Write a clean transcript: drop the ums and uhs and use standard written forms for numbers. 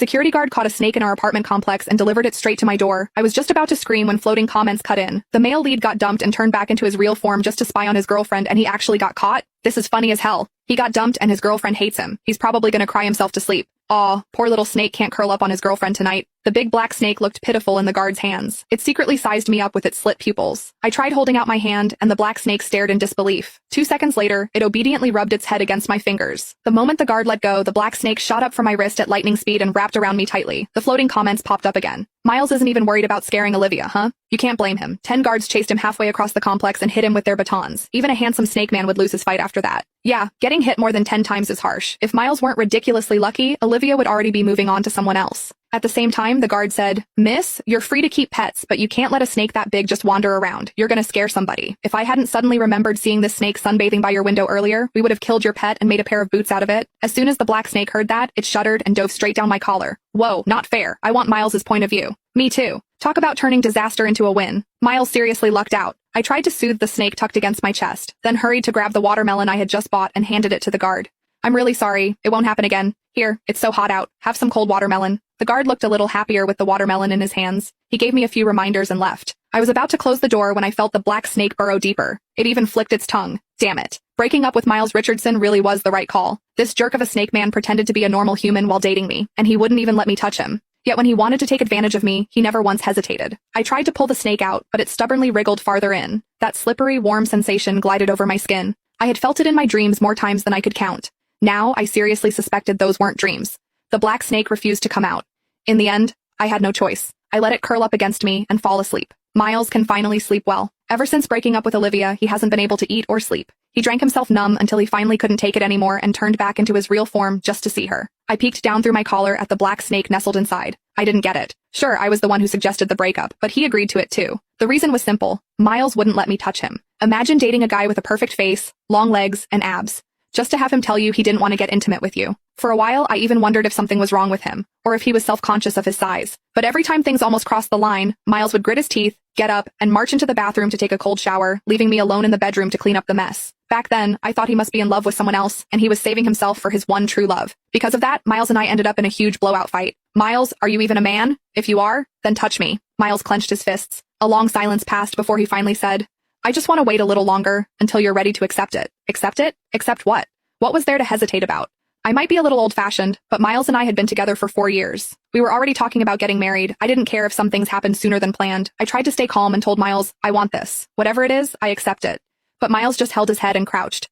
Security guard caught a snake in our apartment complex and delivered it straight to my door. I was just about to scream when floating comments cut in. The male lead got dumped and turned back into his real form just to spy on his girlfriend, and he actually got caught? This is funny as hell. He got dumped and his girlfriend hates him. He's probably gonna cry himself to sleep. Aw, poor little snake can't curl up on his girlfriend tonight. The big black snake looked pitiful in the guard's hands. It secretly sized me up with its slit pupils. I tried holding out my hand, and the black snake stared in disbelief. 2 seconds later, it obediently rubbed its head against my fingers. The moment the guard let go, the black snake shot up from my wrist at lightning speed and wrapped around me tightly. The floating comments popped up again. Miles isn't even worried about scaring Olivia, huh? You can't blame him. 10 guards chased him halfway across the complex and hit him with their batons. Even a handsome snake man would lose his fight after that. Yeah, getting hit more than 10 times is harsh. If Miles weren't ridiculously lucky, Olivia would already be moving on to someone else. At the same time, the guard said, "Miss, you're free to keep pets, but you can't let a snake that big just wander around. You're gonna scare somebody. If I hadn't suddenly remembered seeing this snake sunbathing by your window earlier, we would have killed your pet and made a pair of boots out of it." As soon as the black snake heard that, it shuddered and dove straight down my collar. Whoa, not fair. I want Miles's point of view. Me too. Talk about turning disaster into a win. Miles seriously lucked out. I tried to soothe the snake tucked against my chest, then hurried to grab the watermelon I had just bought and handed it to the guard. "I'm really sorry. It won't happen again. Here, it's so hot out. Have some cold watermelon." The guard looked a little happier with the watermelon in his hands. He gave me a few reminders and left. I was about to close the door when I felt the black snake burrow deeper. It even flicked its tongue. Damn it. Breaking up with Miles Richardson really was the right call. This jerk of a snake man pretended to be a normal human while dating me, and he wouldn't even let me touch him. Yet when he wanted to take advantage of me, he never once hesitated. I tried to pull the snake out, but it stubbornly wriggled farther in. That slippery, warm sensation glided over my skin. I had felt it in my dreams more times than I could count. Now, I seriously suspected those weren't dreams. The black snake refused to come out. In the end, I had no choice. I let it curl up against me and fall asleep. Miles can finally sleep well. Ever since breaking up with Olivia, he hasn't been able to eat or sleep. He drank himself numb until he finally couldn't take it anymore and turned back into his real form just to see her. I peeked down through my collar at the black snake nestled inside. I didn't get it. Sure, I was the one who suggested the breakup, but he agreed to it too. The reason was simple. Miles wouldn't let me touch him. Imagine dating a guy with a perfect face, long legs, and abs, just to have him tell you he didn't want to get intimate with you. For a while, I even wondered if something was wrong with him, or if he was self-conscious of his size. But every time things almost crossed the line, Miles would grit his teeth, get up, and march into the bathroom to take a cold shower, leaving me alone in the bedroom to clean up the mess. Back then, I thought he must be in love with someone else, and he was saving himself for his one true love. Because of that, Miles and I ended up in a huge blowout fight. "Miles, are you even a man? If you are, then touch me." Miles clenched his fists. A long silence passed before he finally said, "I just want to wait a little longer, until you're ready to accept it." Accept it? Accept what? What was there to hesitate about? I might be a little old-fashioned, but Miles and I had been together for 4 years. We were already talking about getting married. I didn't care if some things happened sooner than planned. I tried to stay calm and told Miles, "I want this. Whatever it is, I accept it." But Miles just held his head and crouched.